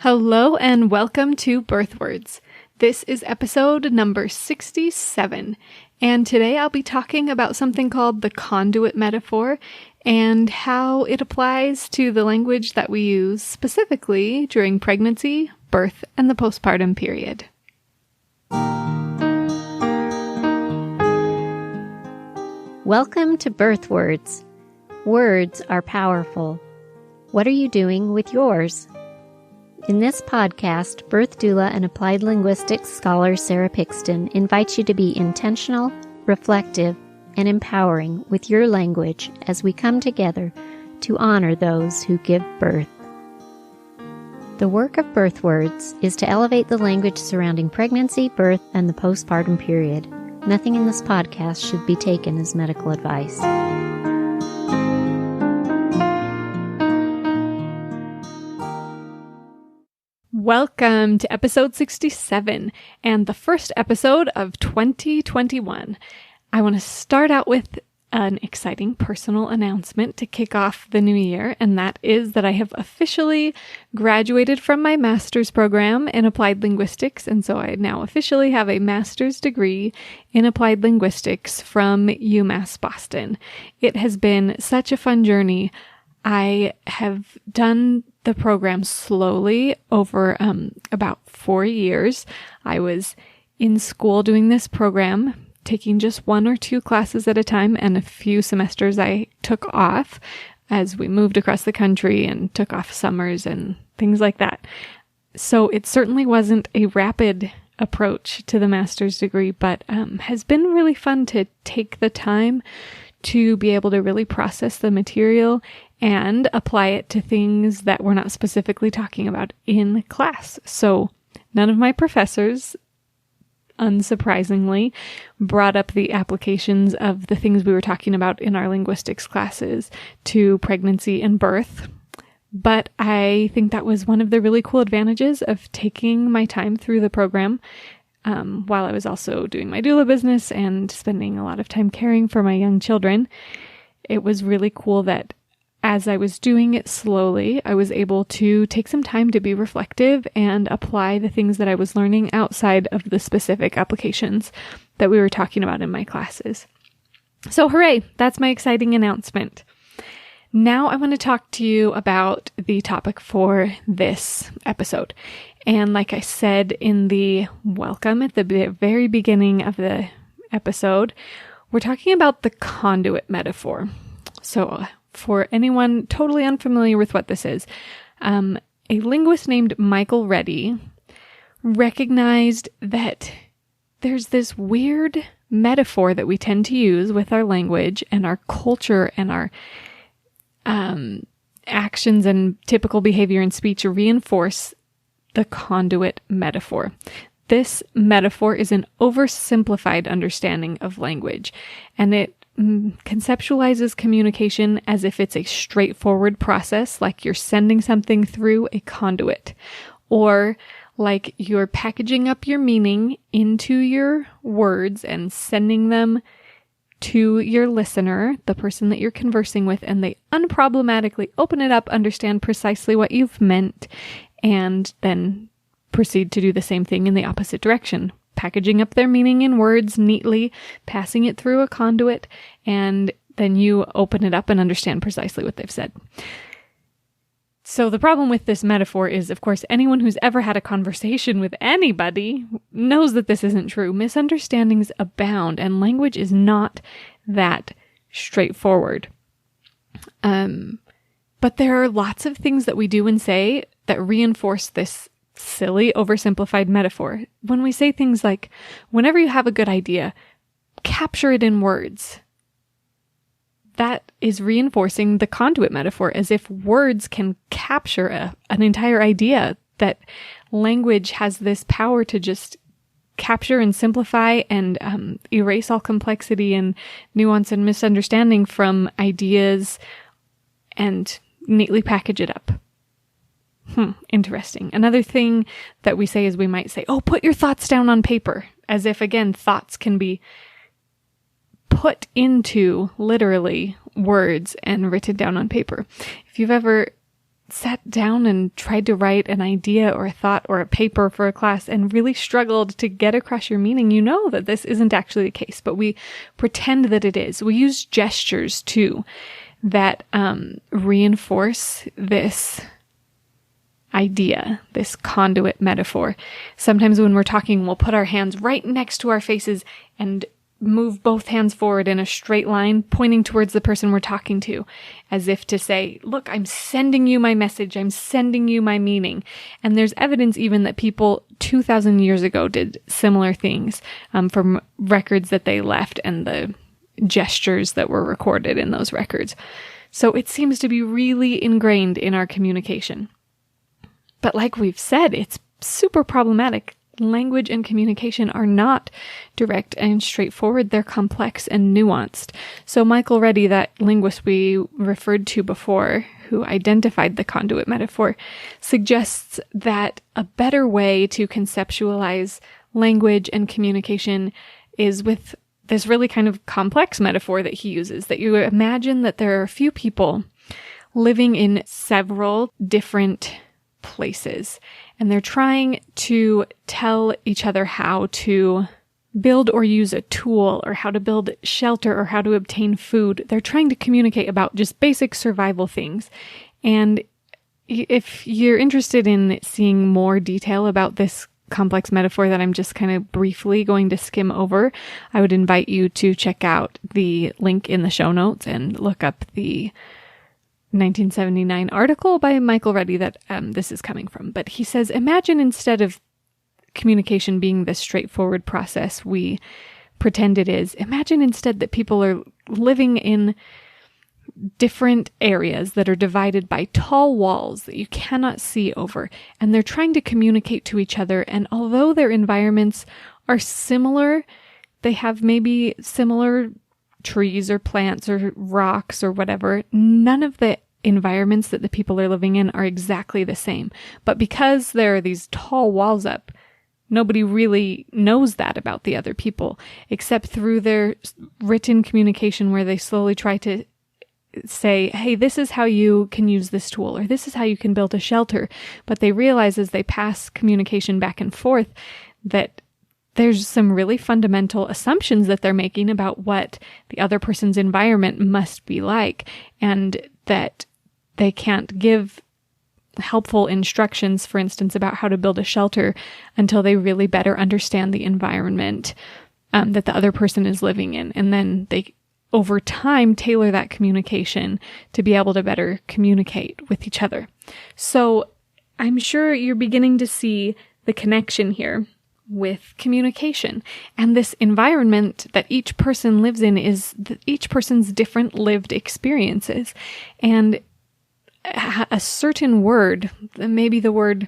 Hello and welcome to Birth Words. This is episode number 67, and today I'll be talking about something called the conduit metaphor and how it applies to the language that we use specifically during pregnancy, birth, and the postpartum period. Welcome to Birth Words. Words are powerful. What are you doing with yours? In this podcast, birth doula and applied linguistics scholar Sara invites you to be intentional, reflective, and empowering with your language as we come together to honor those who give birth. The work of Birth Words is to elevate the language surrounding pregnancy, birth, and the postpartum period. Nothing in this podcast should be taken as medical advice. Welcome to episode 67 and the first episode of 2021. I want to start out with an exciting personal announcement to kick off the new year, and that is that I have officially graduated from my master's program in applied linguistics, and so I now officially have a master's degree in applied linguistics from UMass Boston. It has been such a fun journey. I have done the program slowly over about 4 years. I was in school doing this program, taking just 1 or 2 classes at a time, and a few semesters I took off as we moved across the country and took off summers and things like that. So it certainly wasn't a rapid approach to the master's degree, but has been really fun to take the time to be able to really process the material and apply it to things that we're not specifically talking about in class. So none of my professors, unsurprisingly, brought up the applications of the things we were talking about in our linguistics classes to pregnancy and birth. But I think that was one of the really cool advantages of taking my time through the program, while I was also doing my doula business and spending a lot of time caring for my young children. It was really cool that as I was doing it slowly, I was able to take some time to be reflective and apply the things that I was learning outside of the specific applications that we were talking about in my classes. So hooray, that's my exciting announcement. Now I want to talk to you about the topic for this episode. And like I said in the welcome at the very beginning of the episode, we're talking about the conduit metaphor. So for anyone totally unfamiliar with what this is, a linguist named Michael Reddy recognized that there's this weird metaphor that we tend to use with our language and our culture and our actions and typical behavior and speech reinforce the conduit metaphor. This metaphor is an oversimplified understanding of language, and it conceptualizes communication as if it's a straightforward process, like you're sending something through a conduit, or like you're packaging up your meaning into your words and sending them to your listener, the person that you're conversing with, and they unproblematically open it up, understand precisely what you've meant, and then proceed to do the same thing in the opposite direction, packaging up their meaning in words neatly, passing it through a conduit, and then you open it up and understand precisely what they've said. So the problem with this metaphor is, of course, anyone who's ever had a conversation with anybody knows that this isn't true. Misunderstandings abound, and language is not that straightforward. But there are lots of things that we do and say that reinforce this silly, oversimplified metaphor. When we say things like, whenever you have a good idea, capture it in words. That is reinforcing the conduit metaphor, as if words can capture an entire idea, that language has this power to just capture and simplify and erase all complexity and nuance and misunderstanding from ideas and neatly package it up. Interesting. Another thing that we say is we might say, oh, put your thoughts down on paper, as if, again, thoughts can be put into literally words and written down on paper. If you've ever sat down and tried to write an idea or a thought or a paper for a class and really struggled to get across your meaning, you know that this isn't actually the case, but we pretend that it is. We use gestures too that reinforce this idea, this conduit metaphor. Sometimes when we're talking, we'll put our hands right next to our faces and move both hands forward in a straight line, pointing towards the person we're talking to, as if to say, look, I'm sending you my message. I'm sending you my meaning. And there's evidence even that people 2,000 years ago did similar things from records that they left and the gestures that were recorded in those records. So it seems to be really ingrained in our communication. But like we've said, it's super problematic. Language and communication are not direct and straightforward. They're complex and nuanced. So Michael Reddy, that linguist we referred to before, who identified the conduit metaphor, suggests that a better way to conceptualize language and communication is with this really kind of complex metaphor that he uses, that you imagine that there are a few people living in several different places, and they're trying to tell each other how to build or use a tool, or how to build shelter, or how to obtain food. They're trying to communicate about just basic survival things. And if you're interested in seeing more detail about this complex metaphor that I'm just kind of briefly going to skim over, I would invite you to check out the link in the show notes and look up the 1979 article by Michael Reddy that this is coming from. But he says, imagine instead of communication being this straightforward process we pretend it is, imagine instead that people are living in different areas that are divided by tall walls that you cannot see over, and they're trying to communicate to each other. And although their environments are similar, they have maybe similar trees or plants or rocks or whatever, none of the environments that the people are living in are exactly the same. But because there are these tall walls up, nobody really knows that about the other people, except through their written communication, where they slowly try to say, hey, this is how you can use this tool, or this is how you can build a shelter. But they realize as they pass communication back and forth that there's some really fundamental assumptions that they're making about what the other person's environment must be like, and that they can't give helpful instructions, for instance, about how to build a shelter until they really better understand the environment that the other person is living in. And then they, over time, tailor that communication to be able to better communicate with each other. So I'm sure you're beginning to see the connection here with communication. And this environment that each person lives in is each person's different lived experiences. And a certain word, maybe the word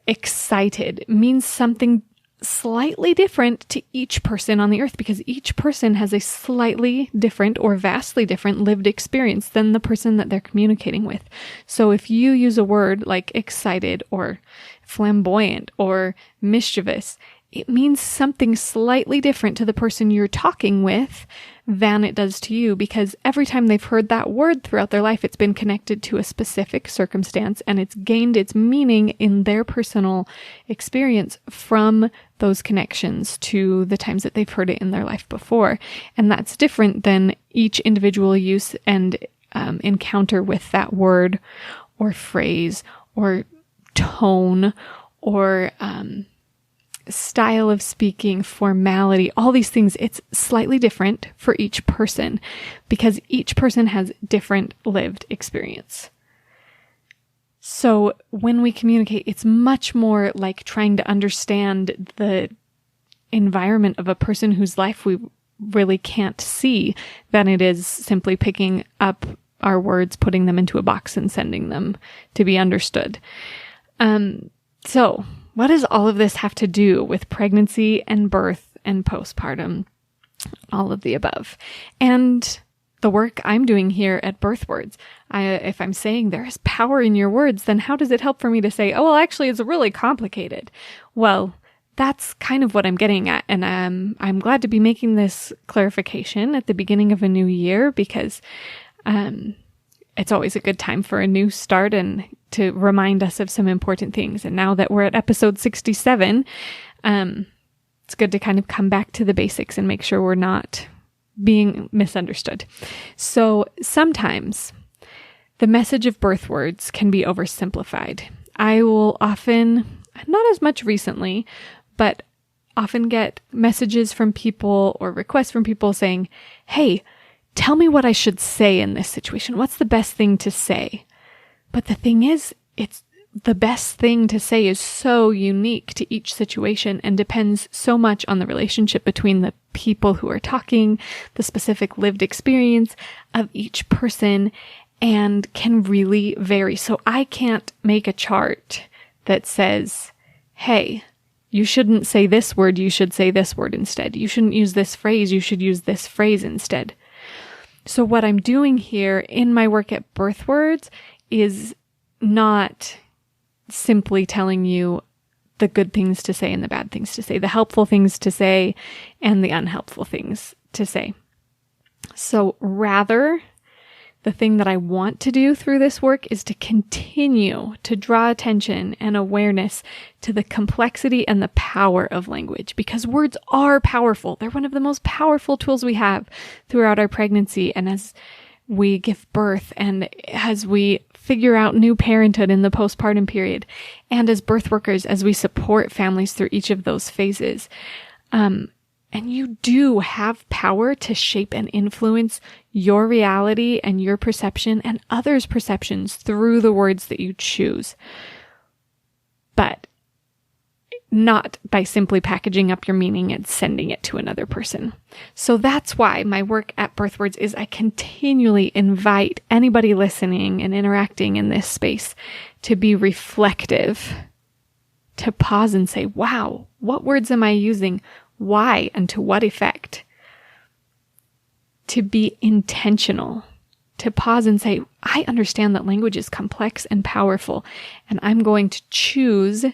excited, means something slightly different to each person on the earth, because each person has a slightly different or vastly different lived experience than the person that they're communicating with. So if you use a word like excited or flamboyant or mischievous, it means something slightly different to the person you're talking with than it does to you, because every time they've heard that word throughout their life, it's been connected to a specific circumstance, and it's gained its meaning in their personal experience from those connections to the times that they've heard it in their life before. And that's different than each individual use and encounter with that word or phrase or tone or style of speaking, formality, all these things. It's slightly different for each person because each person has different lived experience. So when we communicate, it's much more like trying to understand the environment of a person whose life we really can't see than it is simply picking up our words, putting them into a box and sending them to be understood. So what does all of this have to do with pregnancy and birth and postpartum? All of the above. And the work I'm doing here at BirthWords. If I'm saying there is power in your words, then how does it help for me to say, oh, well, actually, it's really complicated? Well, that's kind of what I'm getting at. And I'm glad to be making this clarification at the beginning of a new year, because it's always a good time for a new start and to remind us of some important things. And now that we're at episode 67, it's good to kind of come back to the basics and make sure we're not being misunderstood. So sometimes the message of birth words can be oversimplified. I will often, not as much recently, but often get messages from people or requests from people saying, hey, tell me what I should say in this situation. What's the best thing to say? But the thing is, it's the best thing to say is so unique to each situation and depends so much on the relationship between the people who are talking, the specific lived experience of each person, and can really vary. So I can't make a chart that says, hey, you shouldn't say this word, you should say this word instead. You shouldn't use this phrase, you should use this phrase instead. So what I'm doing here in my work at Birth Words is not simply telling you the good things to say and the bad things to say, the helpful things to say and the unhelpful things to say. So rather, the thing that I want to do through this work is to continue to draw attention and awareness to the complexity and the power of language, because words are powerful. They're one of the most powerful tools we have throughout our pregnancy and as we give birth and as we figure out new parenthood in the postpartum period and as birth workers as we support families through each of those phases. And you do have power to shape and influence your reality and your perception and others' perceptions through the words that you choose. But not by simply packaging up your meaning and sending it to another person. So that's why my work at Birth Words is I continually invite anybody listening and interacting in this space to be reflective, to pause and say, wow, what words am I using? Why and to what effect? To be intentional, to pause and say, I understand that language is complex and powerful, and I'm going to choose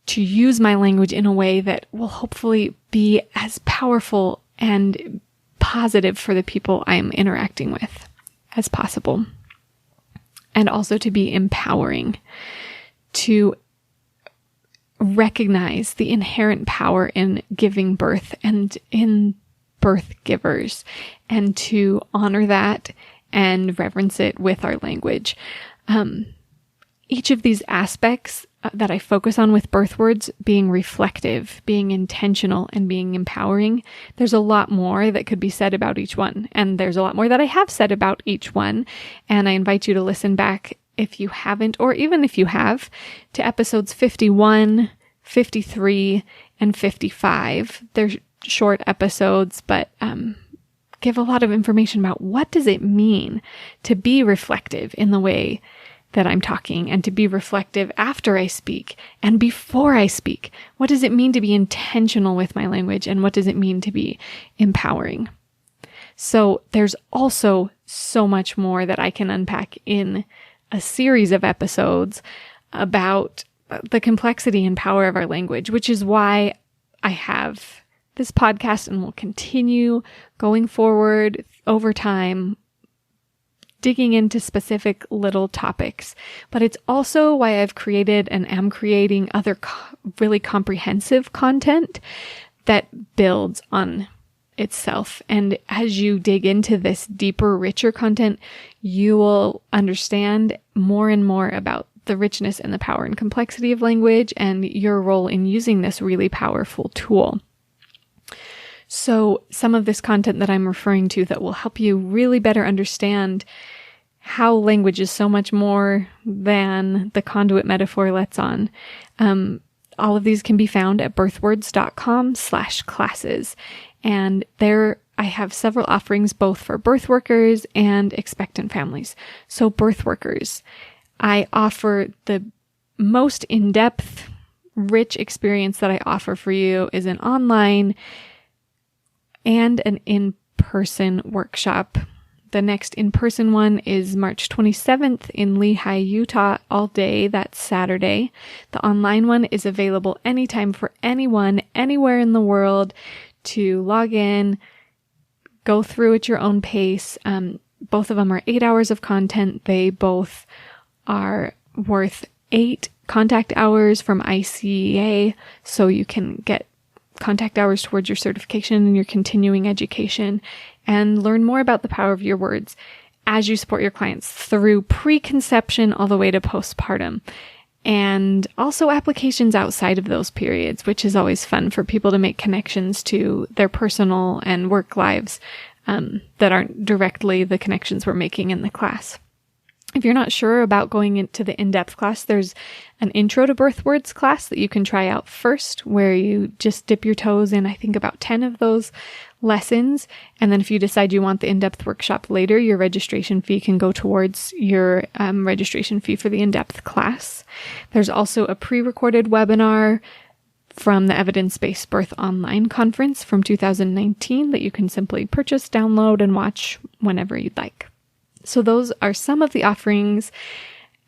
to use my language in a way that will hopefully be as powerful and positive for the people I'm interacting with as possible. And also to be empowering, to recognize the inherent power in giving birth and in birth givers, and to honor that and reverence it with our language. Each of these aspects that I focus on with birth words, being reflective, being intentional, and being empowering, there's a lot more that could be said about each one. And there's a lot more that I have said about each one. And I invite you to listen back if you haven't, or even if you have, to episodes 51, 53, and 55. They're short episodes, but give a lot of information about what does it mean to be reflective in the way that I'm talking, and to be reflective after I speak and before I speak. What does it mean to be intentional with my language, and what does it mean to be empowering? So there's also so much more that I can unpack in a series of episodes about the complexity and power of our language, which is why I have this podcast and will continue going forward over time, digging into specific little topics. But it's also why I've created and am creating other really comprehensive content that builds on itself. And as you dig into this deeper, richer content, you will understand more and more about the richness and the power and complexity of language and your role in using this really powerful tool. So some of this content that I'm referring to that will help you really better understand how language is so much more than the conduit metaphor lets on. All of these can be found at birthwords.com/classes. And there I have several offerings both for birth workers and expectant families. So birth workers, I offer the most in-depth, rich experience that I offer for you is an online and an in-person workshop. The next in-person one is March 27th in Lehi, Utah, all day. That's Saturday. The online one is available anytime for anyone, anywhere in the world to log in, go through at your own pace. Both of them are 8 hours of content. They both are worth 8 contact hours from ICEA, so you can get contact hours towards your certification and your continuing education and learn more about the power of your words as you support your clients through preconception all the way to postpartum. And also applications outside of those periods, which is always fun for people to make connections to their personal and work lives that aren't directly the connections we're making in the class. If you're not sure about going into the in-depth class, there's an Intro to Birth Words class that you can try out first, where you just dip your toes in, I think, about 10 of those lessons. And then if you decide you want the in-depth workshop later, your registration fee can go towards your registration fee for the in-depth class. There's also a pre-recorded webinar from the Evidence-Based Birth Online Conference from 2019 that you can simply purchase, download, and watch whenever you'd like. So those are some of the offerings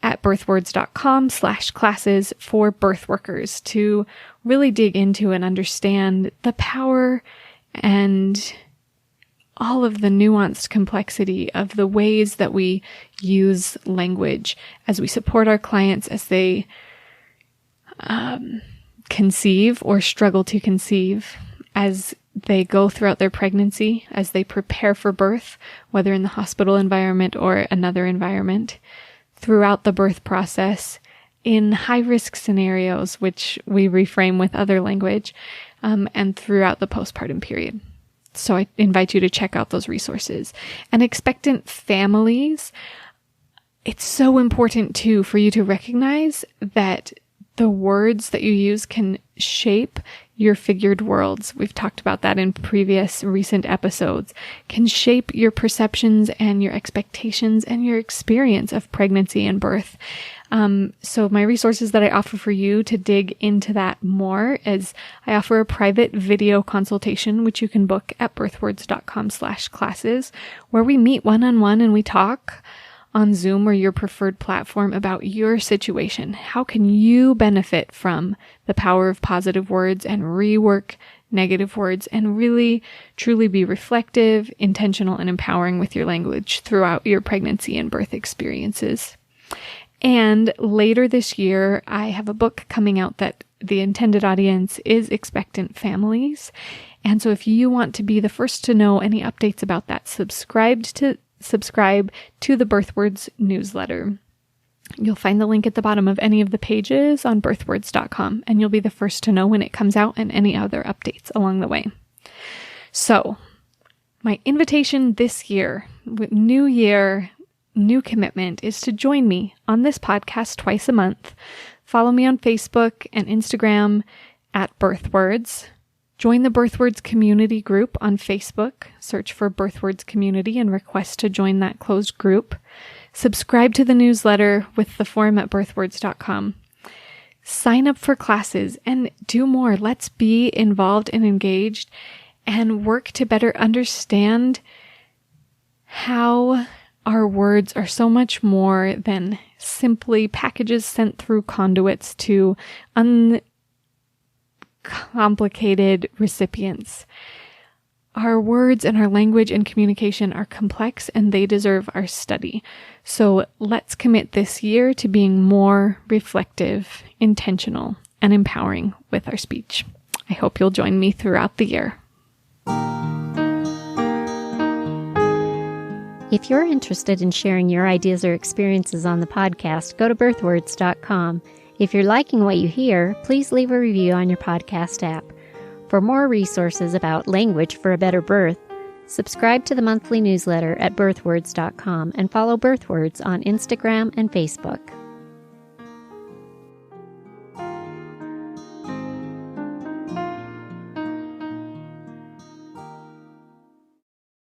at birthwords.com/classes for birth workers to really dig into and understand the power and all of the nuanced complexity of the ways that we use language as we support our clients as they conceive or struggle to conceive, as they go throughout their pregnancy, as they prepare for birth, whether in the hospital environment or another environment, throughout the birth process, in high-risk scenarios, which we reframe with other language, and throughout the postpartum period. So I invite you to check out those resources. And expectant families, it's so important too for you to recognize that the words that you use can shape your figured worlds. We've talked about that in previous recent episodes. Can shape your perceptions and your expectations and your experience of pregnancy and birth. So my resources that I offer for you to dig into that more is I offer a private video consultation, which you can book at birthwords.com/classes, where we meet one-on-one and we talk on Zoom or your preferred platform about your situation. How can you benefit from the power of positive words and rework negative words and really truly be reflective, intentional, and empowering with your language throughout your pregnancy and birth experiences. And later this year, I have a book coming out that the intended audience is expectant families. And so if you want to be the first to know any updates about that, subscribe to the BirthWords newsletter. You'll find the link at the bottom of any of the pages on birthwords.com, and you'll be the first to know when it comes out and any other updates along the way. So, my invitation this year, with new year, new commitment, is to join me on this podcast twice a month. Follow me on Facebook and Instagram at BirthWords. Join the BirthWords community group on Facebook. Search for BirthWords community and request to join that closed group. Subscribe to the newsletter with the form at birthwords.com. Sign up for classes and do more. Let's be involved and engaged and work to better understand how our words are so much more than simply packages sent through conduits to uncomplicated recipients. Our words and our language and communication are complex and they deserve our study. So let's commit this year to being more reflective, intentional, and empowering with our speech. I hope you'll join me throughout the year. If you're interested in sharing your ideas or experiences on the podcast, go to birthwords.com. If you're liking what you hear, please leave a review on your podcast app. For more resources about language for a better birth, subscribe to the monthly newsletter at birthwords.com and follow BirthWords on Instagram and Facebook.